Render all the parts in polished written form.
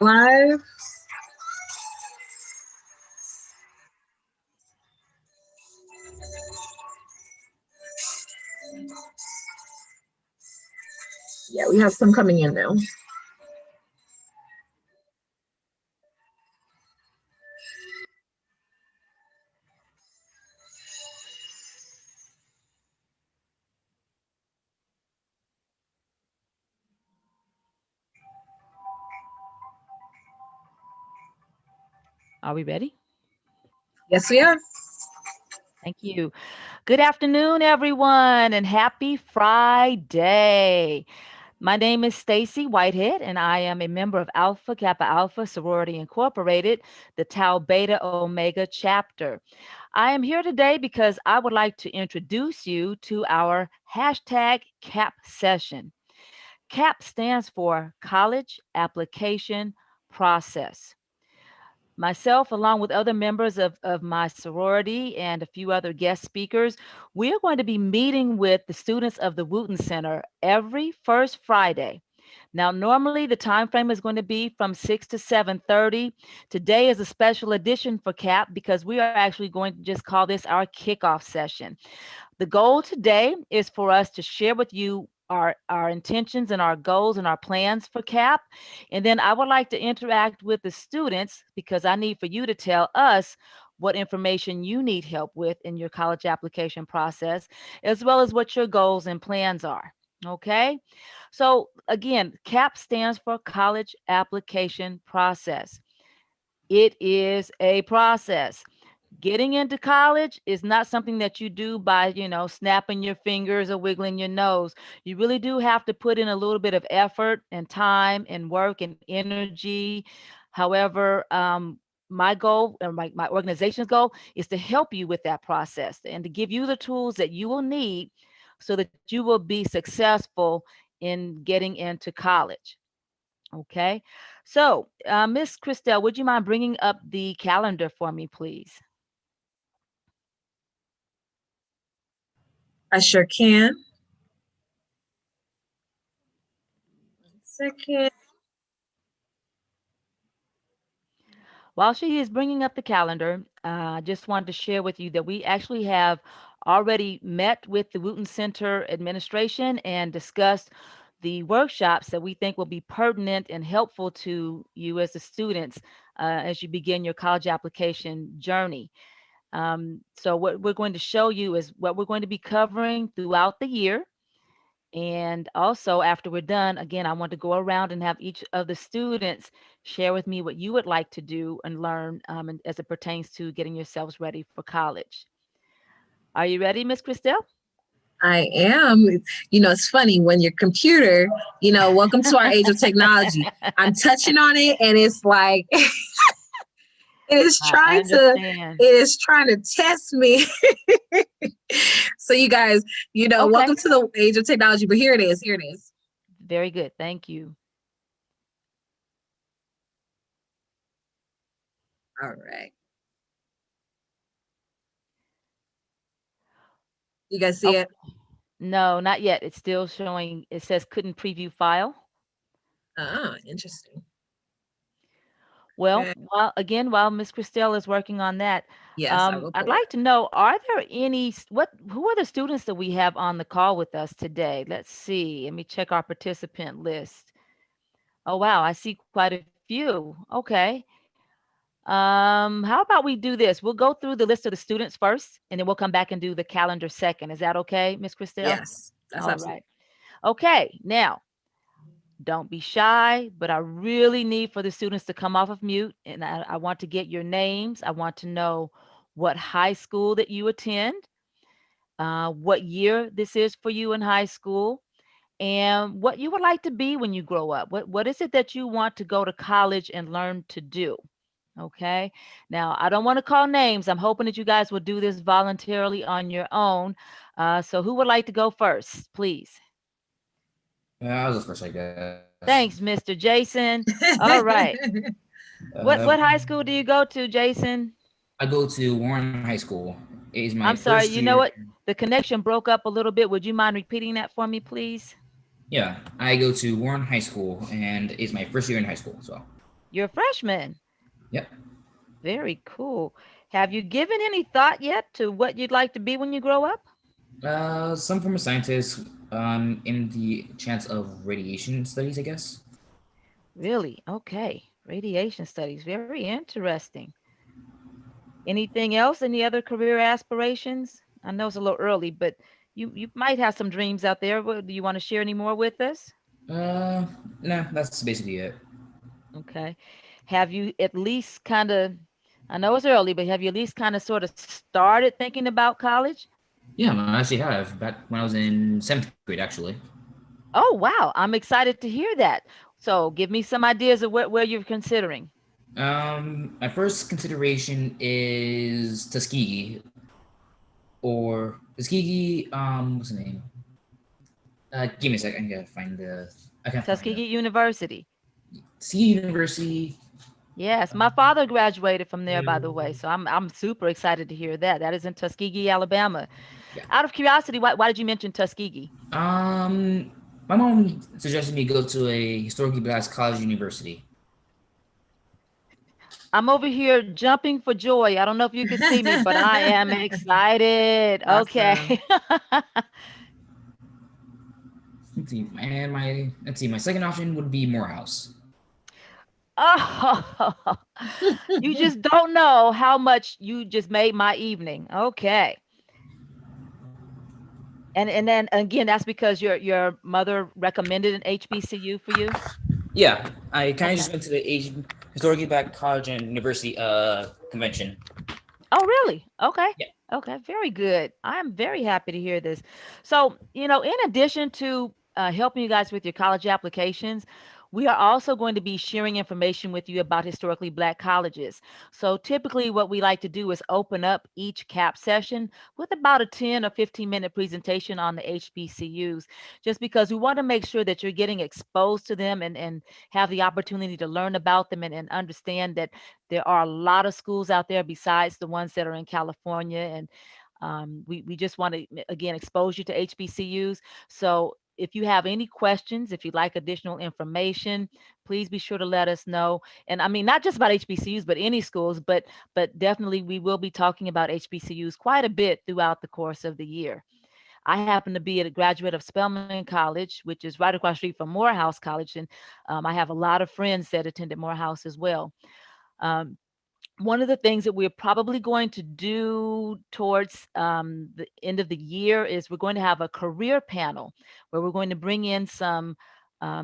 Live. Yeah, we have some coming in now. Are we ready? Yes, we are. Thank you. Good afternoon, everyone, and happy Friday. My name is Stacy Whitehead, and I am a member of Alpha Kappa Alpha Sorority Incorporated, the Tau Beta Omega chapter. I am here today because I would like to introduce you to our hashtag CAP session. CAP stands for College Application Process. Myself, along with other members of my sorority and a few other guest speakers, we are going to be meeting with the students of the Wooten Center every first Friday. Now, normally the time frame is going to be from 6 to 7:30. Today is a special edition for CAP because we are actually going to just call this our kickoff session. The goal today is for us to share with you our intentions and our goals and our plans for CAP. And then I would like to interact with the students because I need for you to tell us what information you need help with in your college application process, as well as what your goals and plans are. Okay. So again, CAP stands for College Application Process. It is a process. Getting into college is not something that you do by, snapping your fingers or wiggling your nose. You really do have to put in a little bit of effort and time and work and energy. However, my goal or my organization's goal is to help you with that process and to give you the tools that you will need so that you will be successful in getting into college. Okay. So, Miss Christelle, would you mind bringing up the calendar for me, please? I sure can. Second. While she is bringing up the calendar, I just wanted to share with you that we actually have already met with the Wooten Center administration and discussed the workshops that we think will be pertinent and helpful to you as the students as you begin your college application journey. So, what we're going to show you is what we're going to be covering throughout the year. And also, after we're done, again, I want to go around and have each of the students share with me what you would like to do and learn as it pertains to getting yourselves ready for college. Are you ready, Miss Christelle? I am. It's funny when your computer, welcome to our age of technology. I'm touching on it and it's like it is I trying to understand. it is trying to test me. So you guys, Okay. welcome to the age of technology, but here it is. Here it is. Very good. Thank you. All right. You guys see Oh, it? no, not yet. It's still showing, it says couldn't preview file. Ah, interesting. Well, Okay. while Miss Christelle is working on that, Yes, I will I'd pull it like up. to know, are there who are the students that we have on the call with us today? Let's see. Let me check our participant list. Oh, wow, I see quite a few. Okay. How about we do this? We'll go through the list of the students first, and then we'll come back and do the calendar second. Is that okay, Miss Christelle? Yes, that's All absolutely. right. Okay. Now, don't be shy, but I really need for the students to come off of mute. And I want to get your names. I want to know what high school that you attend, what year this is for you in high school, and what you would like to be when you grow up. What is it that you want to go to college and learn to do? Okay. Now, I don't want to call names. I'm hoping that you guys will do this voluntarily on your own. So, who would like to go first, please? Yeah, I'll go first, I guess. Thanks, Mr. Jason. All right. What high school do you go to, Jason? I go to Warren High School. It is my I'm first sorry. You year. know what? The connection broke up a little bit. Would you mind repeating that for me, please? Yeah, I go to Warren High School, and it's my first year in high school. So You're a freshman. Yep. Very cool. Have you given any thought yet to what you'd like to be when you grow up? Some form of scientist, in the chance of radiation studies, I guess. Really? Okay. Radiation studies. Very interesting. Anything else? Any other career aspirations? I know it's a little early, but you might have some dreams out there. Do you want to share any more with us? Uh, no, that's basically it. Okay. Have you at least kind of, I know it's early, but have you at least kind of sort of started thinking about college? Yeah, I actually have back when I was in seventh grade, actually. Oh, wow. I'm excited to hear that. So give me some ideas of where you're considering. My first consideration is Tuskegee or Tuskegee. What's the name? Give me a second. I gotta find the. I can't find it. Tuskegee University. Tuskegee University. Yes, my father graduated from there, by the way. So I'm super excited to hear that. That is in Tuskegee, Alabama. Yeah. Out of curiosity, why did you mention Tuskegee? My mom suggested me go to a historically black college university. I'm over here jumping for joy. I don't know if you can see me, but I am excited. Awesome. Okay. Let's see, and my second option would be Morehouse. Oh, you just don't know how much you just made my evening. Okay. And then again, that's because your mother recommended an HBCU for you? Yeah, I kind of just Okay. went to the Asian historically black college and university convention. Oh, really? Okay. Yeah. Okay, very good. I'm very happy to hear this. So, in addition to helping you guys with your college applications, we are also going to be sharing information with you about historically black colleges. So, typically, what we like to do is open up each CAP session with about a 10 or 15-minute presentation on the HBCUs, just because we want to make sure that you're getting exposed to them and have the opportunity to learn about them and understand that there are a lot of schools out there besides the ones that are in California. And we just want to, again, expose you to HBCUs. So if you have any questions, if you'd like additional information, please be sure to let us know. And I mean, not just about HBCUs, but any schools, but definitely we will be talking about HBCUs quite a bit throughout the course of the year. I happen to be a graduate of Spelman College, which is right across the street from Morehouse College. And I have a lot of friends that attended Morehouse as well. Um, One of the things that we're probably going to do towards the end of the year is we're going to have a career panel where we're going to bring in some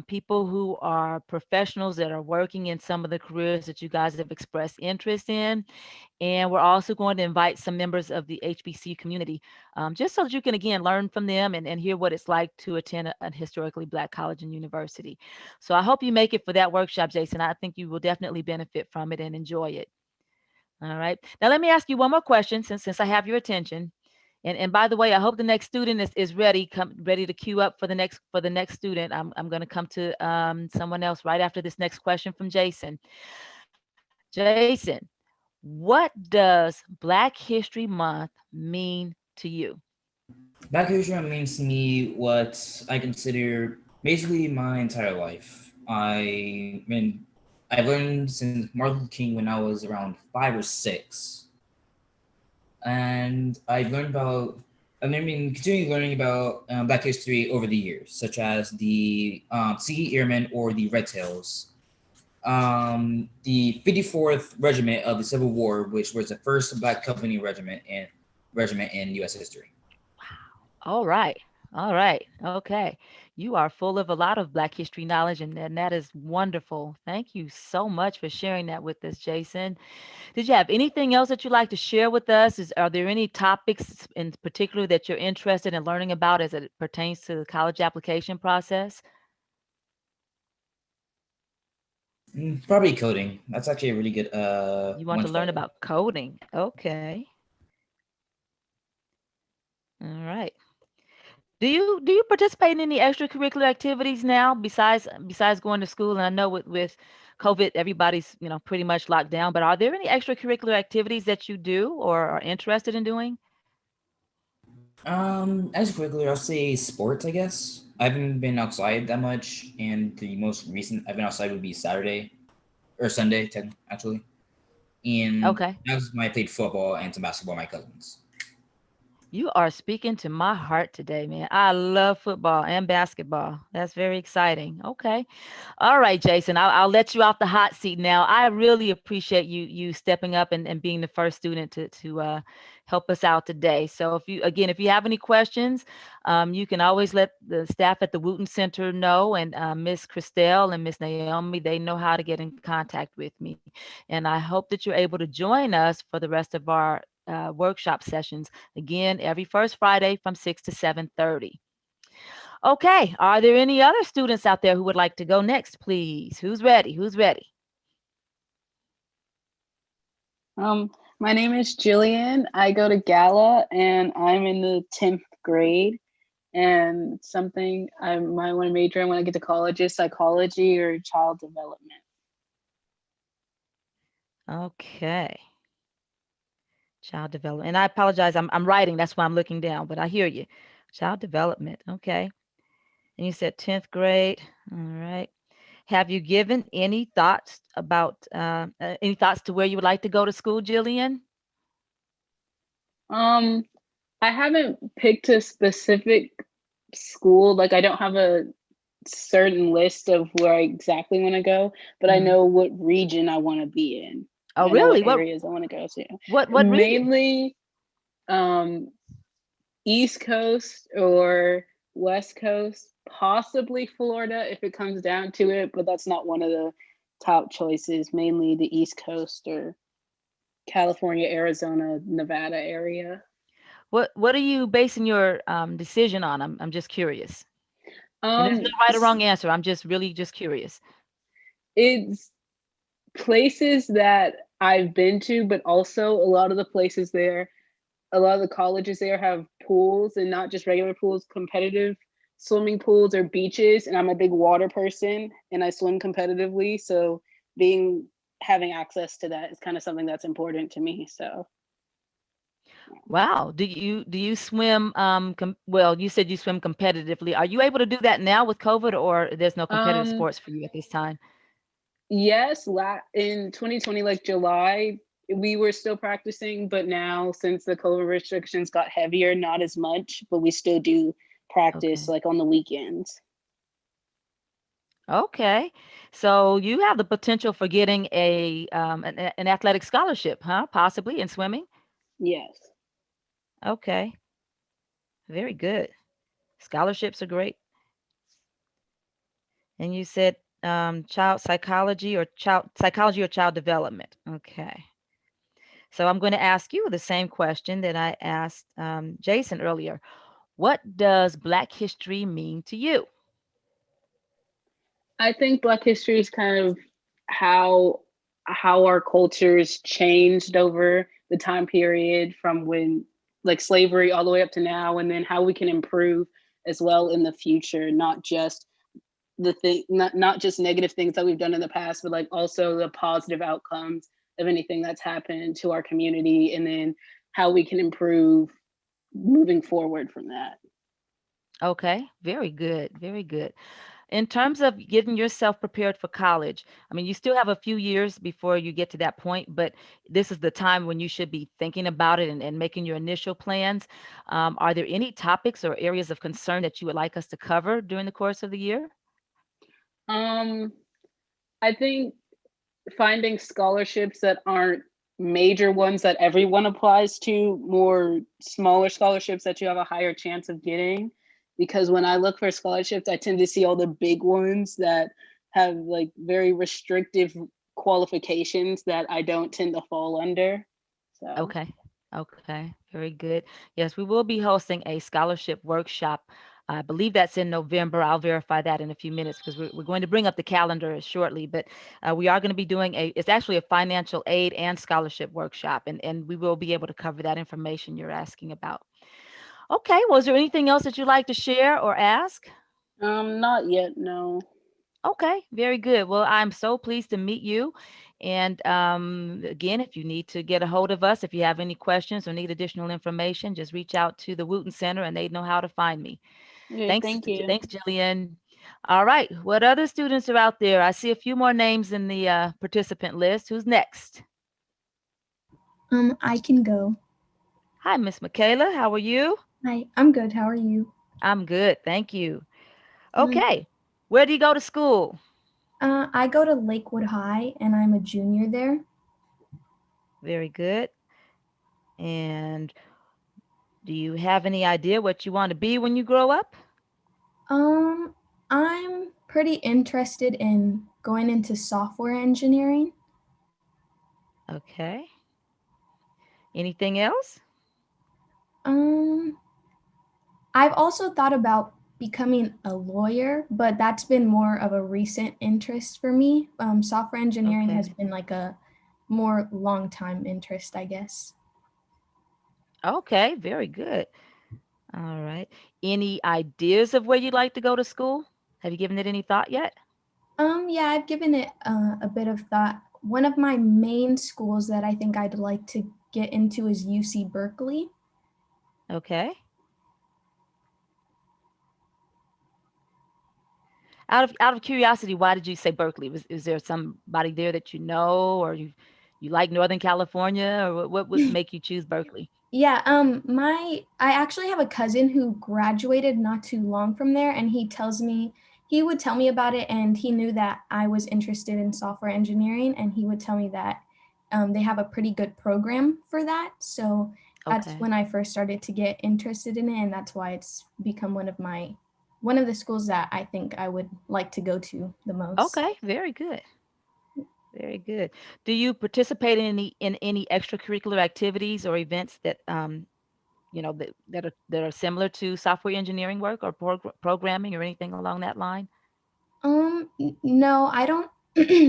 people who are professionals that are working in some of the careers that you guys have expressed interest in. And we're also going to invite some members of the HBC community, just so that you can, again, learn from them and hear what it's like to attend a historically black college and university. So I hope you make it for that workshop, Jason. I think you will definitely benefit from it and enjoy it. All right. Now let me ask you one more question since I have your attention. And by the way, I hope the next student is ready to queue up for the next student. I'm going to come to someone else right after this next question from Jason. Jason, what does Black History Month mean to you? Black History Month means to me what I consider basically my entire life. I've learned since Martin Luther King when I was around 5 or 6, and I've been continuing learning about Black history over the years, such as the Sea Airmen or the Red Tails, the 54th Regiment of the Civil War, which was the first Black company regiment in U.S. history. All right. All right. Okay. You are full of a lot of Black history knowledge, and that is wonderful. Thank you so much for sharing that with us, Jason. Did you have anything else that you'd like to share with us? Are there any topics in particular that you're interested in learning about as it pertains to the college application process? Probably coding. That's actually a really good You want one to to learn follow. about coding? Okay. All right. Do you participate in any extracurricular activities now besides going to school? And I know with COVID, everybody's pretty much locked down. But are there any extracurricular activities that you do or are interested in doing? As curricular, I'll say sports, I guess. I haven't been outside that much, and the most recent I've been outside would be Saturday. or Sunday, actually. And Okay. that was when I played football and some basketball with my cousins. You are speaking to my heart today, man. I love football and basketball. That's very exciting. Okay. All right, Jason, I'll let you off the hot seat now. I really appreciate you stepping up and being the first student to help us out today. So if you have any questions, you can always let the staff at the Wooten Center know, and Miss Christelle and Miss Naomi, they know how to get in contact with me. And I hope that you're able to join us for the rest of our workshop sessions, again, every first Friday from 6 to 7:30. Okay, are there any other students out there who would like to go next, please? Who's ready? Who's ready? My name is Jillian. I go to Gala and I'm in the 10th grade. And something I might want to major in when I get to college is psychology or child development. Okay. Child development. And I apologize, I'm writing, that's why I'm looking down, but I hear you. Child development. Okay. And you said 10th grade. All right. Have you given any thoughts to where you would like to go to school, Jillian? I haven't picked a specific school. Like I don't have a certain list of where I exactly want to go, but I know what region I want to be in. Oh, I know really? what areas I want to go to. What region? Mainly East Coast or West Coast, possibly Florida if it comes down to it, but that's not one of the top choices. Mainly the East Coast or California, Arizona, Nevada area. What are you basing your decision on? I'm just curious. And there's no right or wrong answer. I'm just curious. It's places that I've been to, but also a lot of the places there, a lot of the colleges there have pools, and not just regular pools, competitive swimming pools or beaches. And I'm a big water person and I swim competitively. So having access to that is kind of something that's important to me. So. Wow. Do you swim? Well, you said you swim competitively. Are you able to do that now with COVID, or there's no competitive sports for you at this time? Yes, in 2020, like July, we were still practicing, but now since the COVID restrictions got heavier, not as much, but we still do practice like on the weekends. Okay. So you have the potential for getting an athletic scholarship, huh? Possibly in swimming? Yes. Okay. Very good. Scholarships are great. And you said child psychology or child development. Okay. So I'm going to ask you the same question that I asked Jason earlier. What does Black history mean to you? I think Black history is kind of how our cultures changed over the time period from when like slavery all the way up to now, and then how we can improve as well in the future, not just not just negative things that we've done in the past, but like also the positive outcomes of anything that's happened to our community, and then how we can improve moving forward from that. Okay, very good, very good. In terms of getting yourself prepared for college, I mean, you still have a few years before you get to that point, but this is the time when you should be thinking about it and making your initial plans. Are there any topics or areas of concern that you would like us to cover during the course of the year? I think finding scholarships that aren't major ones that everyone applies to, more smaller scholarships that you have a higher chance of getting. Because when I look for scholarships, I tend to see all the big ones that have like very restrictive qualifications that I don't tend to fall under. So. Okay, very good. Yes, we will be hosting a scholarship workshop. I believe that's in November. I'll verify that in a few minutes because we're going to bring up the calendar shortly, but we are going to be doing it's actually a financial aid and scholarship workshop, and we will be able to cover that information you're asking about. Okay, well, is there anything else that you'd like to share or ask? Not yet, no. Okay, very good. Well, I'm so pleased to meet you. And again, if you need to get a hold of us, if you have any questions or need additional information, just reach out to the Wooten Center and they know how to find me. Okay, Thanks, thank you. Thanks, Jillian. All right. What other students are out there? I see a few more names in the participant list. Who's next? I can go. Hi, Miss Michaela. How are you? Hi, I'm good. How are you? I'm good. Thank you. Um, Okay. Where do you go to school? I go to Lakewood High and I'm a junior there. Very good. And do you have any idea what you want to be when you grow up? I'm pretty interested in going into software engineering. Okay. Anything else? I've also thought about becoming a lawyer, but that's been more of a recent interest for me. Software engineering has Okay. been like a more long time interest, I guess. Okay. Very good. All right. Any ideas of where you'd like to go to school? Have you given it any thought yet? Yeah, I've given it a bit of thought. One of my main schools that I think I'd like to get into is UC Berkeley. Okay. Out of curiosity, why did you say Berkeley? Is there somebody there that you know, or you like Northern California, or what would make you choose Berkeley? Yeah, I actually have a cousin who graduated not too long from there, and he would tell me about it, and he knew that I was interested in software engineering, and he would tell me that they have a pretty good program for that. So that's Okay. when I first started to get interested in it, and that's why it's become one of the schools that I think I would like to go to the most. Okay. Very good. Very good. Do you participate in any extracurricular activities or events that that are similar to software engineering work or programming or anything along that line? No, I don't.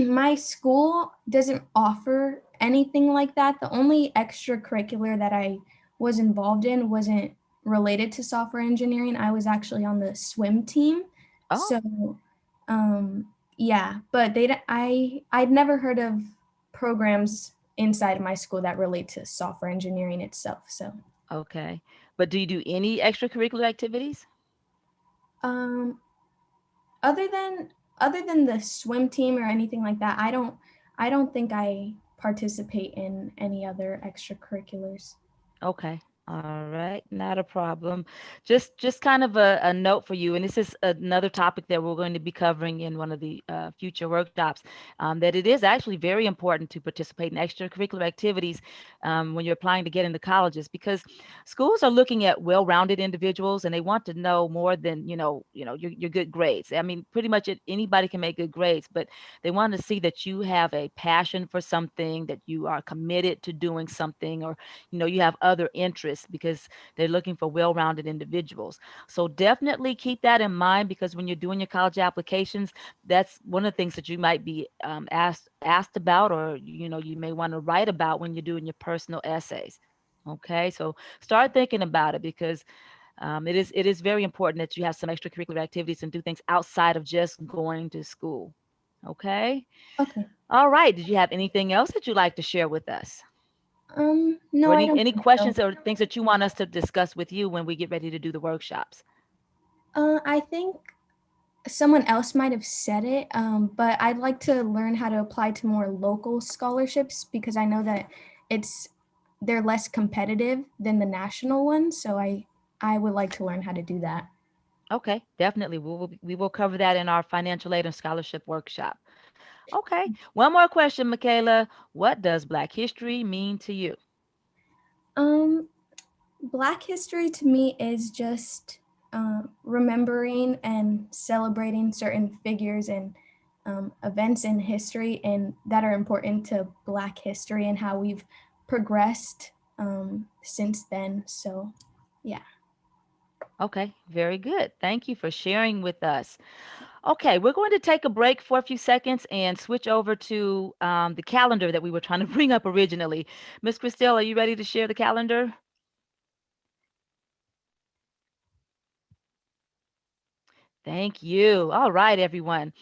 My school doesn't offer anything like that. The only extracurricular that I was involved in wasn't related to software engineering. I was actually on the swim team. Oh, So, yeah, but I'd never heard of programs inside of my school that relate to software engineering itself. So, okay. But do you do any extracurricular activities? um, other than the swim team or anything like that, I don't think I participate in any other extracurriculars. Okay. All right. Not a problem. Just kind of a note for you, and this is another topic that we're going to be covering in one of the future workshops, that it is actually very important to participate in extracurricular activities when you're applying to get into colleges, because schools are looking at well-rounded individuals and they want to know more than, your good grades. I mean, pretty much anybody can make good grades, but they want to see that you have a passion for something, that you are committed to doing something, or you have other interests, because they're looking for well-rounded individuals. So definitely keep that in mind, because when you're doing your college applications, that's one of the things that you might be asked about, or you may want to write about when you're doing your personal essays. Okay, so start thinking about it, because it is very important that you have some extracurricular activities and do things outside of just going to school. Okay. Okay. All right. Did you have anything else that you'd like to share with us? No, Or I any don't any think so. questions or things that you want us to discuss with you when we get ready to do the workshops? I think someone else might have said it, but I'd like to learn how to apply to more local scholarships because I know that it's they're less competitive than the national ones. So I would like to learn how to do that. Okay, definitely. We will cover that in our financial aid and scholarship workshop. Okay. One more question, Michaela. What does Black history mean to you? Um, Black history to me is just remembering and celebrating certain figures and events in history and that are important to Black history and how we've progressed since then. So, yeah. Okay, very good. Thank you for sharing with us. Okay, we're going to take a break for a few seconds and switch over to the calendar that we were trying to bring up originally. Miss Christelle, are you ready to share the calendar? Thank you. All right, everyone.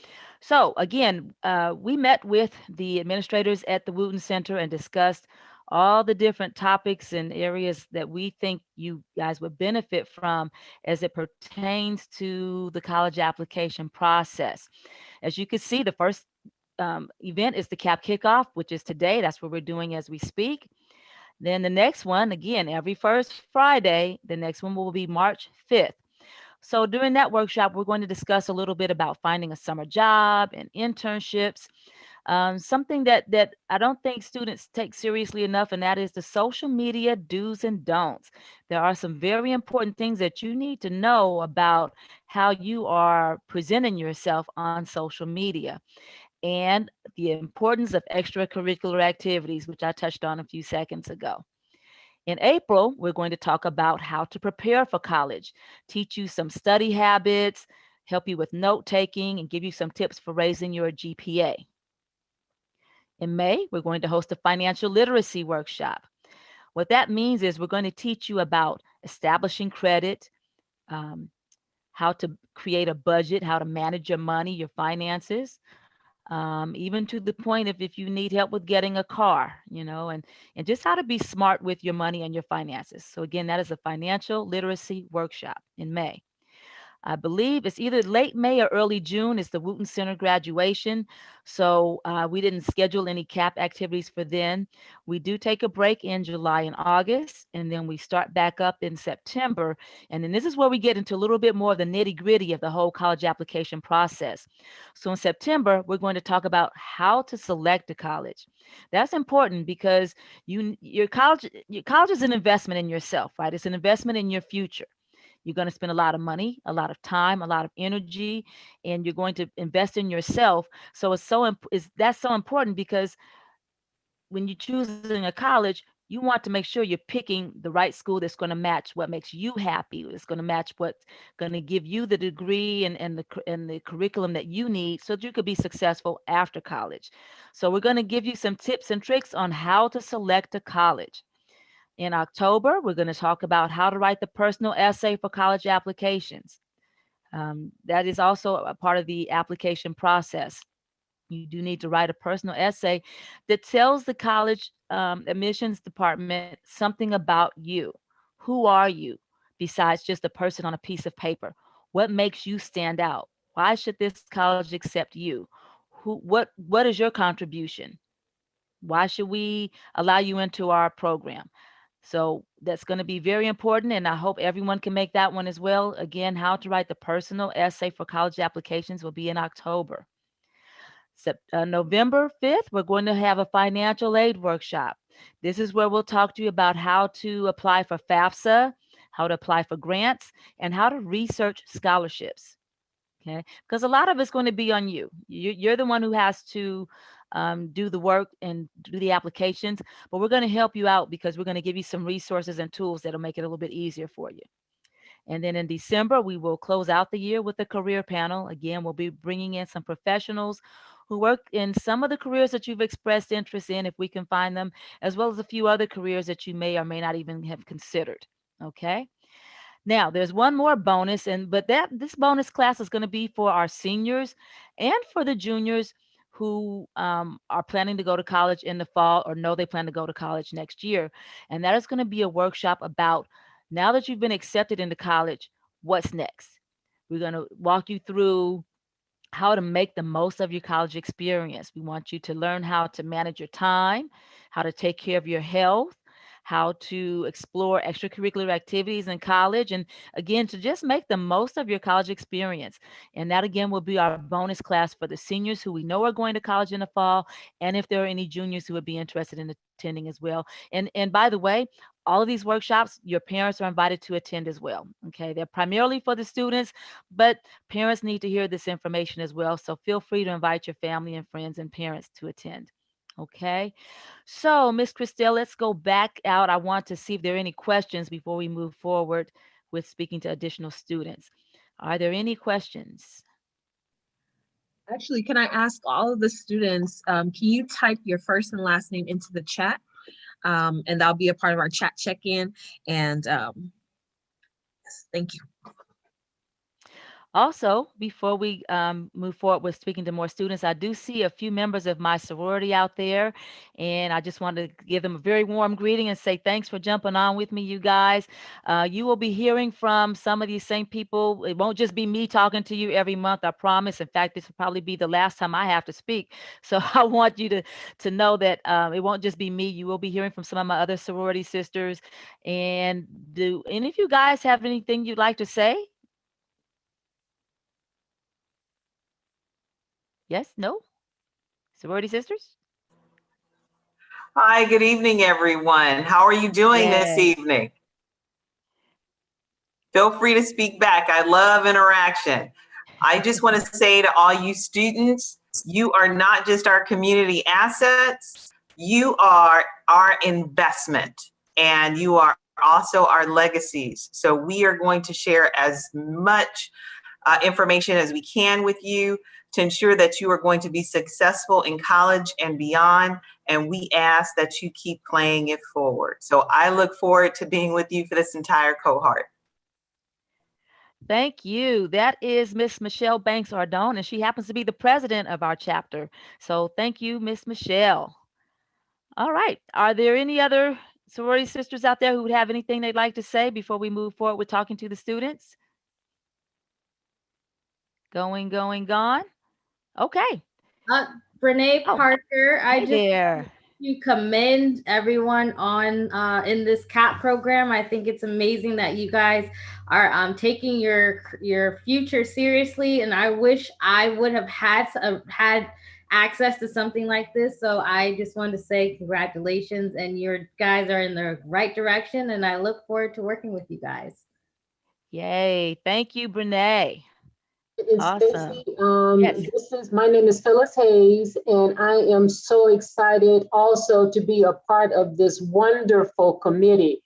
So again, we met with the administrators at the Wooten Center and discussed all the different topics and areas that we think you guys would benefit from as it pertains to the college application process. As you can see, the first event is the CAP kickoff, which is today. That's what we're doing as we speak. Then the next one, again, every first Friday, the next one will be March 5th. So during that workshop, we're going to discuss a little bit about finding a summer job and internships. Something that I don't think students take seriously enough, and that is the social media do's and don'ts. There are some very important things that you need to know about how you are presenting yourself on social media, and the importance of extracurricular activities, which I touched on a few seconds ago. In April, we're going to talk about how to prepare for college, teach you some study habits, help you with note taking, and give you some tips for raising your GPA. In May, we're going to host a financial literacy workshop. What that means is we're going to teach you about establishing credit, how to create a budget, how to manage your money, your finances, even to the point of if you need help with getting a car, and just how to be smart with your money and your finances. So again, that is a financial literacy workshop in May. I believe it's either late May or early June is the Wooten Center graduation. So we didn't schedule any CAP activities for then. We do take a break in July and August, and then we start back up in September. And then this is where we get into a little bit more of the nitty gritty of the whole college application process. So in September, we're going to talk about how to select a college. That's important because your college is an investment in yourself, right? It's an investment in your future. You're going to spend a lot of money, a lot of time, a lot of energy, and you're going to invest in yourself. So that's so important because when you're choosing a college, you want to make sure you're picking the right school that's going to match what makes you happy. It's going to match what's going to give you the degree and the curriculum that you need so that you could be successful after college. So we're going to give you some tips and tricks on how to select a college. In October, we're going to talk about how to write the personal essay for college applications. That is also a part of the application process. You do need to write a personal essay that tells the college admissions department something about you. Who are you besides just a person on a piece of paper? What makes you stand out? Why should this college accept you? What is your contribution? Why should we allow you into our program? So that's going to be very important, and I hope everyone can make that one as well. Again, how to write the personal essay for college applications will be in October. November 5th, we're going to have a financial aid workshop. This is where we'll talk to you about how to apply for FAFSA, how to apply for grants, and how to research scholarships. Okay, because a lot of it's going to be on you. You're the one who has to do the work and do the applications, but we're going to help you out because we're going to give you some resources and tools that'll make it a little bit easier for you. And then in December, we will close out the year with a career panel. Again, we'll be bringing in some professionals who work in some of the careers that you've expressed interest in, if we can find them, as well as a few other careers that you may or may not even have considered. Okay. Now, there's one more bonus, but this bonus class is going to be for our seniors and for the juniors who are planning to go to college in the fall or know they plan to go to college next year. And that is going to be a workshop about, now that you've been accepted into college, what's next? We're going to walk you through how to make the most of your college experience. We want you to learn how to manage your time, how to take care of your health, how to explore extracurricular activities in college, and again, to just make the most of your college experience. And that again will be our bonus class for the seniors who we know are going to college in the fall, and if there are any juniors who would be interested in attending as well. And by the way, all of these workshops, your parents are invited to attend as well. Okay, they're primarily for the students, but parents need to hear this information as well. So feel free to invite your family and friends and parents to attend. Okay, so Miss Christelle, let's go back out. I want to see if there are any questions before we move forward with speaking to additional students. Are there any questions? Actually, can I ask all of the students, can you type your first and last name into the chat? And that'll be a part of our chat check-in. And yes, thank you. Also, before we move forward with speaking to more students, I do see a few members of my sorority out there, and I just want to give them a very warm greeting and say thanks for jumping on with me, you guys. You will be hearing from some of these same people. It won't just be me talking to you every month, I promise. In fact, this will probably be the last time I have to speak. So I want you to know that it won't just be me. You will be hearing from some of my other sorority sisters. And do any of you guys have anything you'd like to say? Yes? No? Sorority sisters? Hi, good evening, everyone. How are you doing this Yes. evening? Feel free to speak back. I love interaction. I just want to say to all you students, you are not just our community assets, you are our investment, and you are also our legacies. So we are going to share as much information as we can with you to ensure that you are going to be successful in college and beyond. And we ask that you keep playing it forward. So I look forward to being with you for this entire cohort. Thank you. That is Miss Michelle Banks Ardone, and she happens to be the president of our chapter. So thank you, Miss Michelle. All right. Are there any other sorority sisters out there who would have anything they'd like to say before we move forward with talking to the students? Going, gone. Okay. Brene Oh, Parker, I hey just there. to commend everyone on in this CAP program. I think it's amazing that you guys are taking your future seriously, and I wish I would have had access to something like this. So I just wanted to say congratulations, and your guys are in the right direction, and I look forward to working with you guys. Yay. Thank you, Brene. It's Awesome. Yes. My name is Phyllis Hayes, and I am so excited also to be a part of this wonderful community.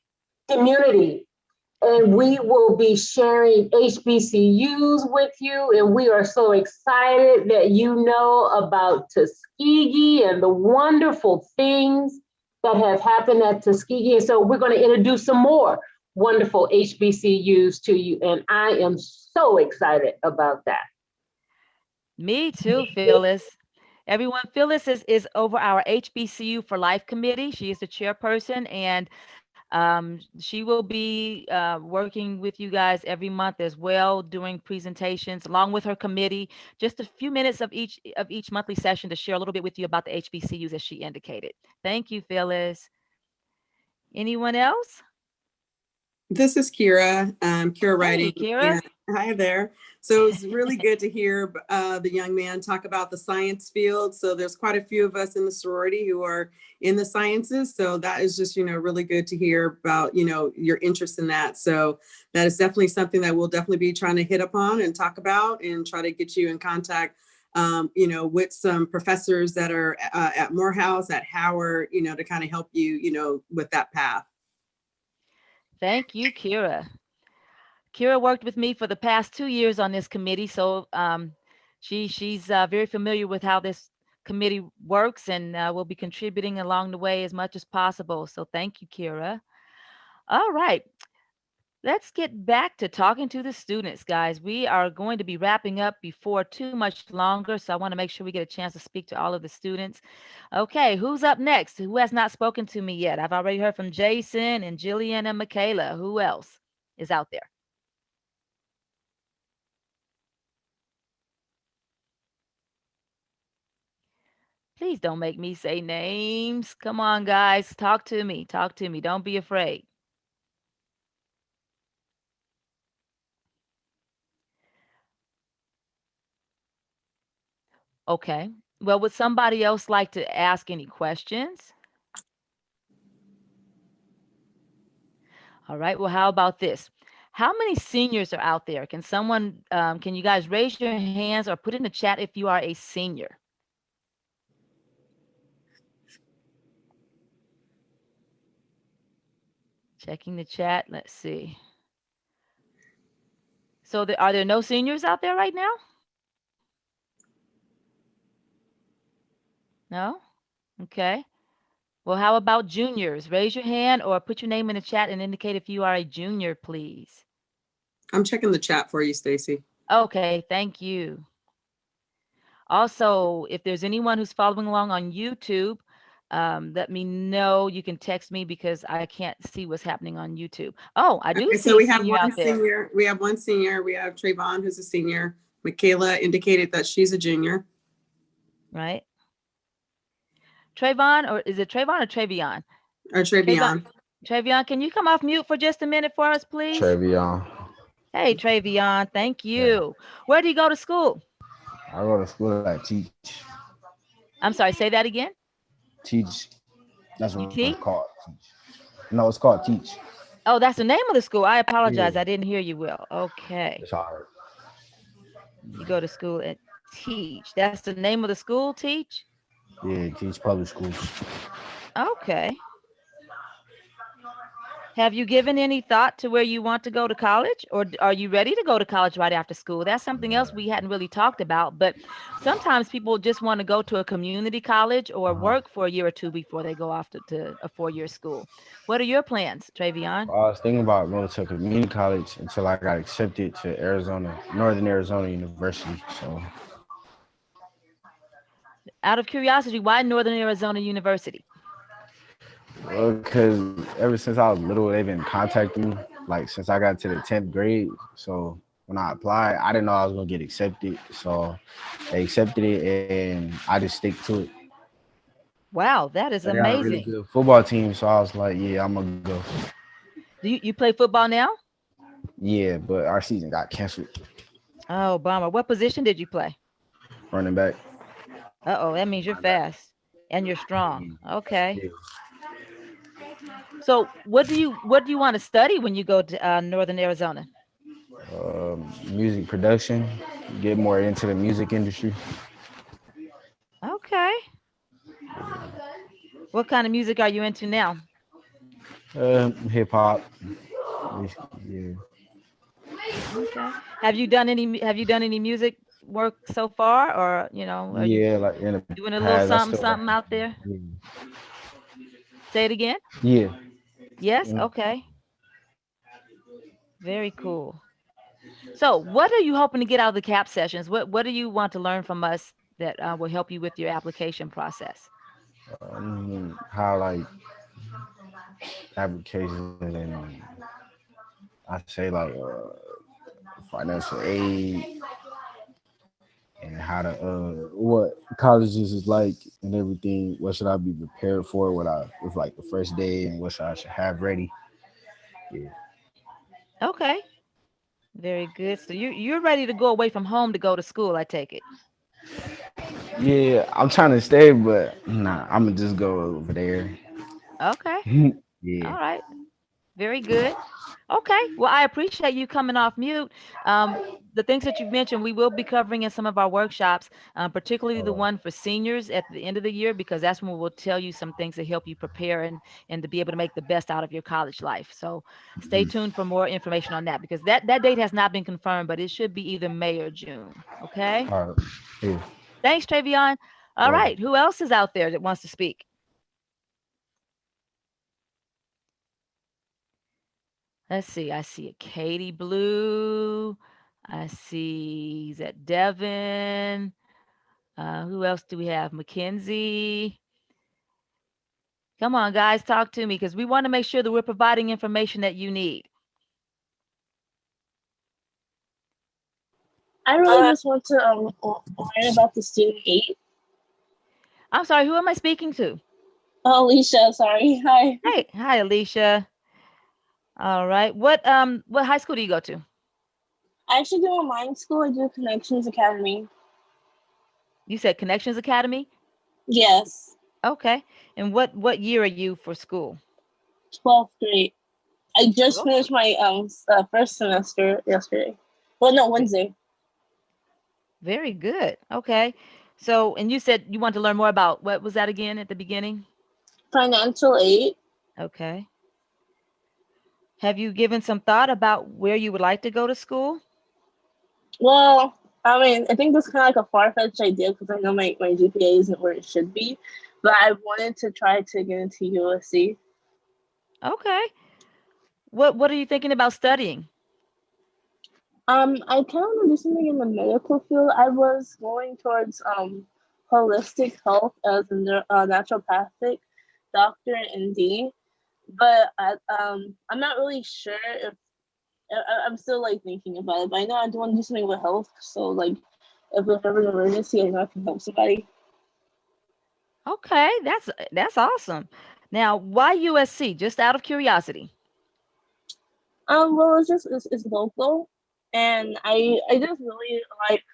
And we will be sharing HBCUs with you, and we are so excited that you know about Tuskegee and the wonderful things that have happened at Tuskegee. And so we're going to introduce some more wonderful HBCUs to you, and I am so excited about that. Me too, Phyllis. Everyone, Phyllis is over our HBCU for Life committee. She is the chairperson, and she will be working with you guys every month as well, doing presentations along with her committee. Just a few minutes of each monthly session to share a little bit with you about the HBCUs as she indicated. Thank you, Phyllis. Anyone else? This is Kira. Kira Writing. Hey, Kira. Hi there. So it's really good to hear the young man talk about the science field. So there's quite a few of us in the sorority who are in the sciences. So that is just, really good to hear about, your interest in that. So that is definitely something that we'll definitely be trying to hit upon and talk about and try to get you in contact, with some professors that are at Morehouse, at Howard, to kind of help you, with that path. Thank you, Kira. Kira worked with me for the past 2 years on this committee, so she's very familiar with how this committee works, and will be contributing along the way as much as possible. So thank you, Kira. All right. Let's get back to talking to the students, guys. We are going to be wrapping up before too much longer, so I want to make sure we get a chance to speak to all of the students. Okay, who's up next? Who has not spoken to me yet? I've already heard from Jason and Jillian and Michaela. Who else is out there? Please don't make me say names. Come on, guys. Talk to me. Talk to me. Don't be afraid. Okay. Well, would somebody else like to ask any questions? All right. Well, how about this? How many seniors are out there? Can you guys raise your hands or put in the chat if you are a senior? Checking the chat. Let's see. So are there no seniors out there right now? No? Okay. Well, how about juniors? Raise your hand or put your name in the chat and indicate if you are a junior, please. I'm checking the chat for you, Stacy. Okay, thank you. Also, if there's anyone who's following along on YouTube, let me know. You can text me because I can't see what's happening on YouTube. Oh, I do Okay, see so a we have senior one out there, senior. We have one senior. We have Trayvon, who's a senior. Michaela indicated that she's a junior. right? Trayvon, or is it Trayvon or Travion? Or Travion. Travion, can you come off mute for just a minute for us, please? Trevion. Hey, Travion, thank you. Where do you go to school? I go to school at Teach. I'm sorry, say that again. Teach. That's You what teach? it's called. Teach. No, it's called Teach. Oh, that's the name of the school. I apologize. Yeah. I didn't hear you well. Okay. It's hard. You go to school at Teach. That's the name of the school, Teach? Yeah, Teach public schools. Okay. Have you given any thought to where you want to go to college, or are you ready to go to college right after school? That's something else we hadn't really talked about, but sometimes people just want to go to a community college or work for a year or two before they go off to a 4-year school. What are your plans, Travion? I was thinking about going to a community college until I got accepted to Northern Arizona University. So, Out of curiosity, why Northern Arizona University? because ever since I was little, they've been contacting me, like since I got to the 10th grade. So when I applied, I didn't know I was gonna get accepted. So they accepted it, and I just stick to it. Wow, that is They got a really amazing. good football team, so I was like, yeah, I'm gonna go. Do you play football now? Yeah, but our season got canceled. Oh, bummer. What position did you play? Running back. Uh-oh, that means you're fast and you're strong. Okay. Yeah. So what do you want to study when you go to Northern Arizona? Music production, get more into the music industry. Okay. What kind of music are you into now? Hip hop. Yeah. Okay. Have you done any music work so far, or are you Yeah, like in the doing a little past, I something still out there? Say it again. Yeah. Yes. Mm. Okay. Very cool. So, what are you hoping to get out of the CAP sessions? What do you want to learn from us that will help you with your application process? How like applications and I say like financial aid and how to what colleges is like and everything. What should I be prepared for? With like the first day and what I should have ready. Yeah. Okay. Very good. So you're ready to go away from home to go to school, I take it. Yeah, I'm trying to stay, but nah, I'm gonna just go over there. Okay. Yeah. All right. Very good. Okay. Well, I appreciate you coming off mute. The things that you've mentioned, we will be covering in some of our workshops, particularly the one for seniors at the end of the year, because that's when we'll tell you some things to help you prepare and to be able to make the best out of your college life. So stay tuned for more information on that, because that date has not been confirmed, but it should be either May or June. Okay. All right. Yeah. Thanks, Travion. All right. Who else is out there that wants to speak? Let's see. I see a Katie Blue. I see, is that Devin? Who else do we have? Mackenzie. Come on, guys, talk to me, because we want to make sure that we're providing information that you need. I really just want to learn about the student aid. I'm sorry, who am I speaking to? Oh, Alicia, sorry. Hi. Hey, hi, Alicia. All right. What high school do you go to? I actually do online school. I do Connections Academy. You said Connections Academy? Yes. Okay. And what year are you for school? 12th grade. I just finished my first semester yesterday. Well, no, Wednesday. Very good. Okay. So, and you said you want to learn more about, what was that again at the beginning? Financial aid. Okay. Have you given some thought about where you would like to go to school? Well, I mean, I think this is kind of like a far-fetched idea because I know my GPA isn't where it should be, but I wanted to try to get into USC. Okay. What are you thinking about studying? I kind of want to do something in the medical field. I was going towards holistic health as a naturopathic doctor and D, but I'm not really sure if I'm still like thinking about it. But I know I do want to do something with health. So like, if there's ever an emergency, I know I can help somebody. Okay, that's awesome. Now, why USC? Just out of curiosity. Well, it's local, and I just really like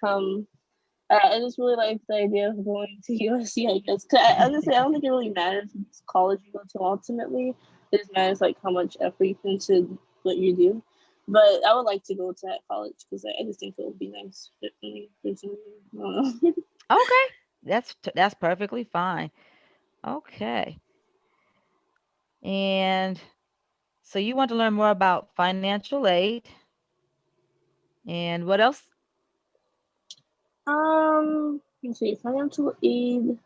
I just really like the idea of going to USC. I guess, cause honestly, I don't think it really matters which college you go to. Ultimately, it just matters like how much effort you put into what you do. But I would like to go to that college because I just think it would be nice fit for me personally. I don't know. Okay, that's perfectly fine. Okay, and so you want to learn more about financial aid, and what else? Let's see, financial aid,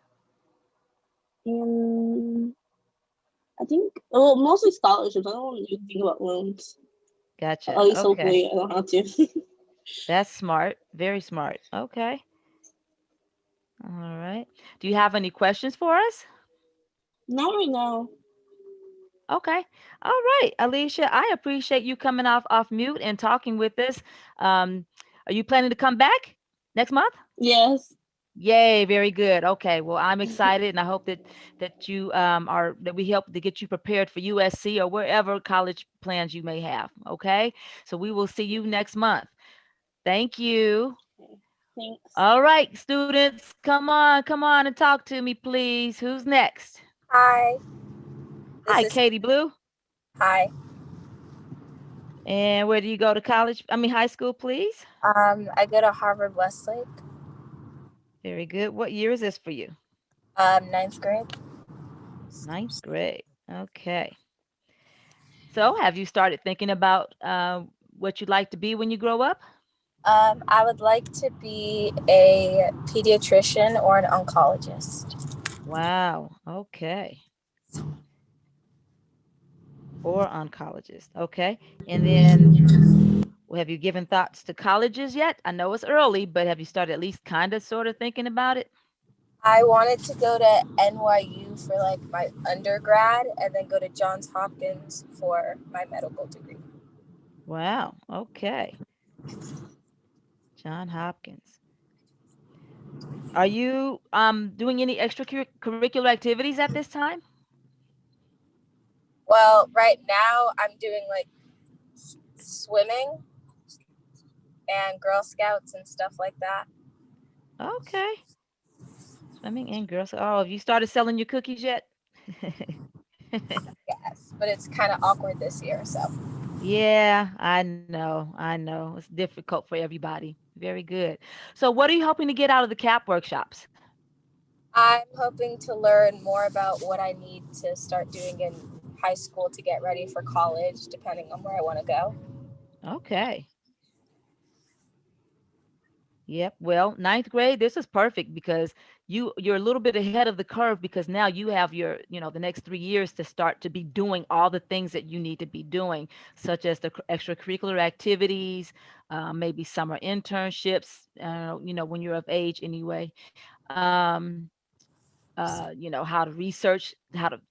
and I think mostly scholarships. I don't want to think about loans. Gotcha. At least Okay, hopefully I don't have to. that's smart. Very smart. Okay. All right. Do you have any questions for us? Not right now. Okay. All right, Alicia, I appreciate you coming off mute and talking with us. Are you planning to come back next month? Yes. Yay, very good. Okay, well, I'm excited, and I hope that you that we help to get you prepared for USC or wherever college plans you may have. Okay, so we will see you next month. Thank you. Thanks. All right, students, come on and talk to me, please. Who's next? Hi. Hi, Katie Blue. Hi. And where do you go to college? I mean, high school, please. I go to Harvard Westlake. Very good. What year is this for you? 9th grade. 9th grade. Okay. So have you started thinking about what you'd like to be when you grow up? I would like to be a pediatrician or an oncologist. Wow. Okay. Or oncologist. Okay. And then have you given thoughts to colleges yet? I know it's early, but have you started at least kind of sort of thinking about it? I wanted to go to NYU for like my undergrad and then go to Johns Hopkins for my medical degree. Wow. Okay. John Hopkins. Are you doing any extracurricular activities at this time? Well, right now I'm doing like swimming and Girl Scouts and stuff like that. Okay. Swimming and girls. Oh, have you started selling your cookies yet? Yes, but it's kind of awkward this year, so. Yeah, I know. It's difficult for everybody. Very good. So what are you hoping to get out of the CAP workshops? I'm hoping to learn more about what I need to start doing in high school to get ready for college, depending on where I want to go. Okay. Yep. Well, 9th grade, this is perfect because you're a little bit ahead of the curve because now you have your, the next 3 years to start to be doing all the things that you need to be doing, such as the extracurricular activities, maybe summer internships, when you're of age anyway. How to research, how to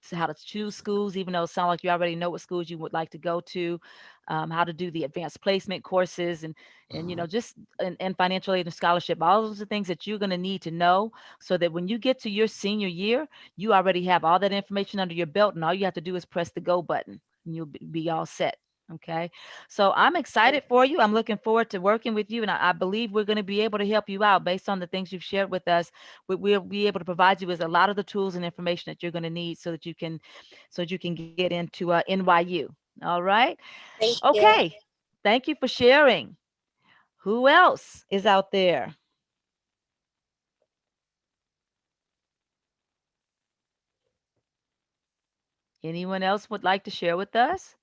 choose schools, even though it sounds like you already know what schools you would like to go to, how to do the advanced placement courses and just and financial aid and scholarship. All those are things that you're going to need to know so that when you get to your senior year, you already have all that information under your belt, and all you have to do is press the go button and you'll be all set. Okay. So I'm excited for you. I'm looking forward to working with you. And I believe we're going to be able to help you out based on the things you've shared with us. We'll be able to provide you with a lot of the tools and information that you're going to need so that you can get into NYU. All right. Thank Okay. you. Thank you for sharing. Who else is out there? Anyone else would like to share with us?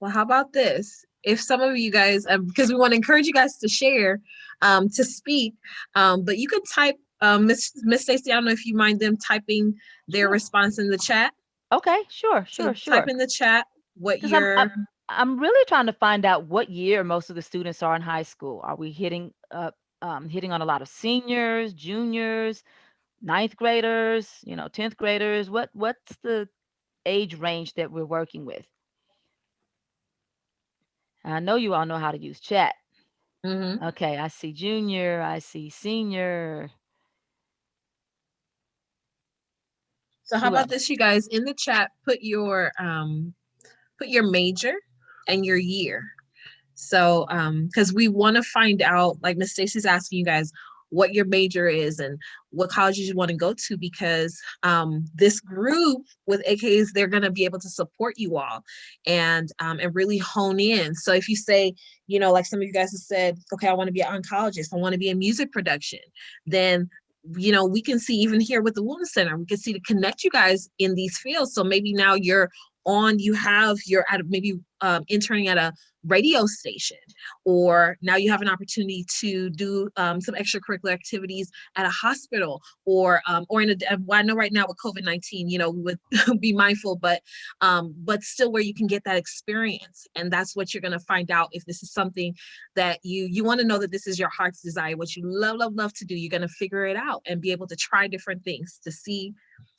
Well, how about this? If some of you guys, because we want to encourage you guys to share, to speak, but you could type, Miss Stacy, I don't know if you mind them typing their response in the chat. Okay, sure. Type in the chat what your. I'm really trying to find out what year most of the students are in high school. Are we hitting on a lot of seniors, juniors, ninth graders, 10th graders? What's the age range that we're working with? I know you all know how to use chat. Mm-hmm. Okay, I see junior, I see senior. So how Who about else? this, you guys? In the chat, put your major and your year. So because we want to find out, like Miss Stacy's asking you guys what your major is and what colleges you want to go to, because this group with AKs, they're going to be able to support you all and really hone in. So if you say, like some of you guys have said, okay, I want to be an oncologist, I want to be in music production, then we can see, even here with the Wellness Center, we can see to connect you guys in these fields. So maybe now you're at maybe interning at a radio station, or now you have an opportunity to do some extracurricular activities at a hospital, or in I know right now with COVID-19, we would be mindful, but still where you can get that experience. And that's what you're going to find out if this is something that you want to know, that this is your heart's desire, what you love to do. You're going to figure it out and be able to try different things to see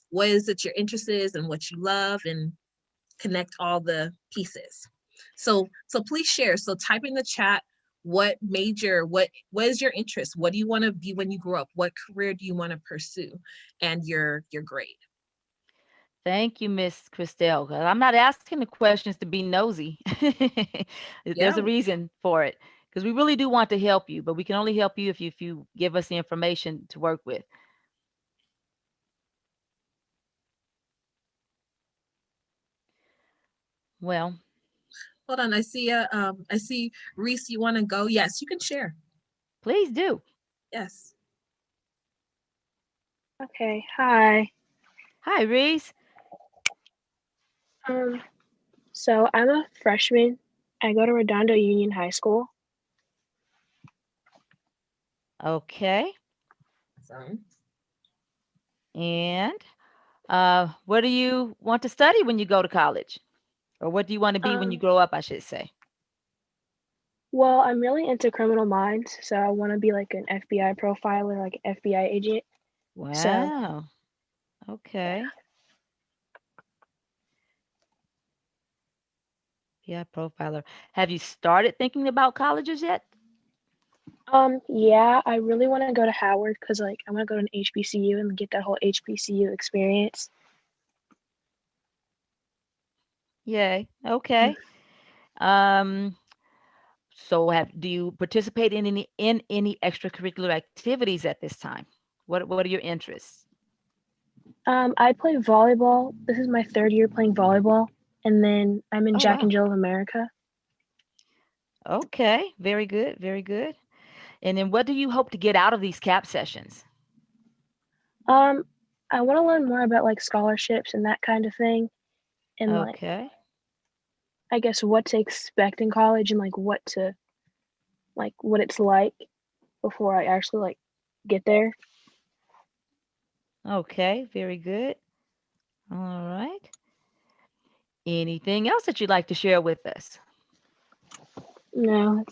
what is it your interest is and what you love, and connect all the pieces. So please share. So type in the chat, what major, what is your interest? What do you want to be when you grow up? What career do you want to pursue? And your grade. Thank you, Miss Christelle. I'm not asking the questions to be nosy. There's a reason for it, because we really do want to help you, but we can only help you if you give us the information to work with. Well, hold on. I see Reese, you want to go? Yes, you can share. Please do. Yes. Okay. Hi. Hi, Reese. So I'm a freshman. I go to Redondo Union High School. Okay. Awesome. And what do you want to study when you go to college? Or what do you want to be when you grow up, I should say? Well, I'm really into criminal minds, so I want to be like an FBI profiler, like an FBI agent. Wow. Okay. Yeah, profiler. Have you started thinking about colleges yet? Yeah, I really want to go to Howard because like I want to go to an HBCU and get that whole HBCU experience. Yay. Okay. So do you participate in any extracurricular activities at this time? What are your interests? I play volleyball. This is my 3rd year playing volleyball, and then I'm in Jack wow. and Jill of America. Okay, very good, very good. And then what do you hope to get out of these CAP sessions? I want to learn more about like scholarships and that kind of thing, and Okay. I guess what to expect in college and like what it's like before I actually like get there. Okay, very good. All right. Anything else that you'd like to share with us? No,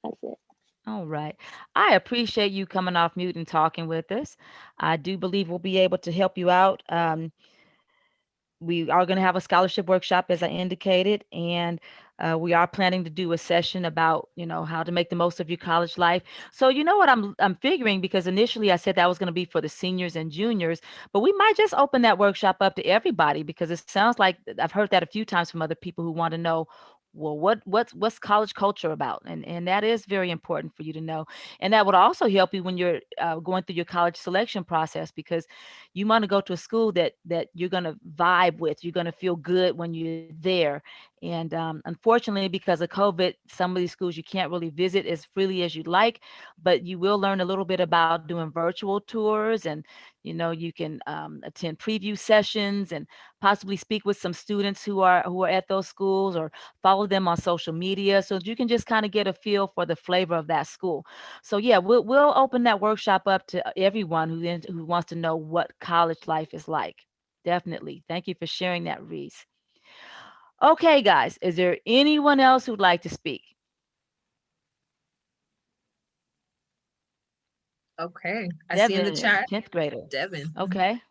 that's it. All right. I appreciate you coming off mute and talking with us. I do believe we'll be able to help you out. We are going to have a scholarship workshop, as I indicated, and we are planning to do a session about, how to make the most of your college life. So, you know what I'm figuring, because initially I said that was going to be for the seniors and juniors, but we might just open that workshop up to everybody, because it sounds like I've heard that a few times from other people who want to know, well, what's college culture about? And that is very important for you to know. And that would also help you when you're going through your college selection process, because you want to go to a school that you're going to vibe with, you're going to feel good when you're there. And unfortunately, because of COVID, some of these schools you can't really visit as freely as you'd like, but you will learn a little bit about doing virtual tours, and you can attend preview sessions and possibly speak with some students who are at those schools, or follow them on social media, so that you can just kind of get a feel for the flavor of that school. So yeah, we'll open that workshop up to everyone who wants to know what college life is like. Definitely. Thank you for sharing that, Reese. Okay, guys, is there anyone else who'd like to speak? Okay, I see in the Devin, chat, 10th grader. Devin. Okay.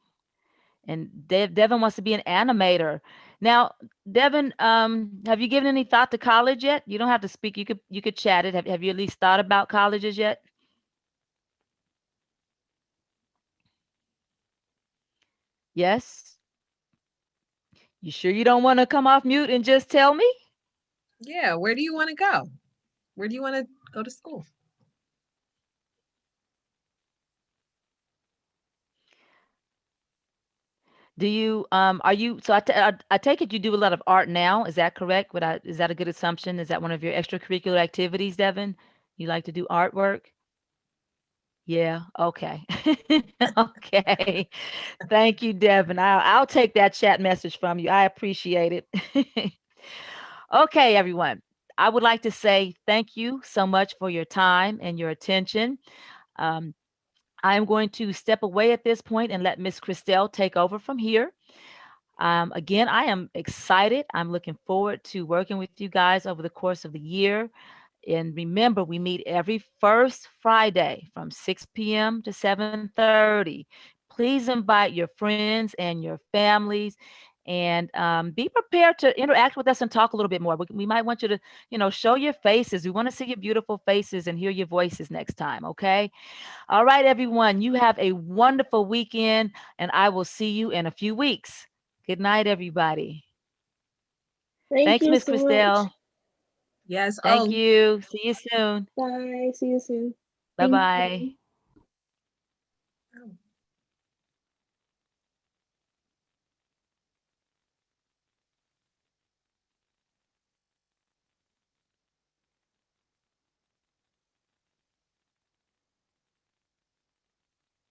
And Devin wants to be an animator. Now, Devin, have you given any thought to college yet? You don't have to speak. You could chat it. Have you at least thought about colleges yet? Yes. You sure you don't want to come off mute and just tell me? Yeah, where do you want to go? Where do you want to go to school? Do you are you so I take it you do a lot of art now, is that correct? Is that a good assumption? Is that one of your extracurricular activities, Devin? You like to do artwork? Yeah, okay. Okay. Thank you, Devin. I'll take that chat message from you. I appreciate it. Okay, everyone. I would like to say thank you so much for your time and your attention. Um, I'm going to step away at this point and let Miss Christelle take over from here. Again, I am excited. I'm looking forward to working with you guys over the course of the year. And remember, we meet every first Friday from 6 p.m. to 7:30. Please invite your friends and your families, and be prepared to interact with us and talk a little bit more. We might want you to, show your faces. We want to see your beautiful faces and hear your voices next time. Okay. All right, everyone. You have a wonderful weekend, and I will see you in a few weeks. Good night, everybody. Thank Thanks, you Miss so much. Christelle. Yes. Thank you. See you soon. Bye. See you soon. Bye-bye.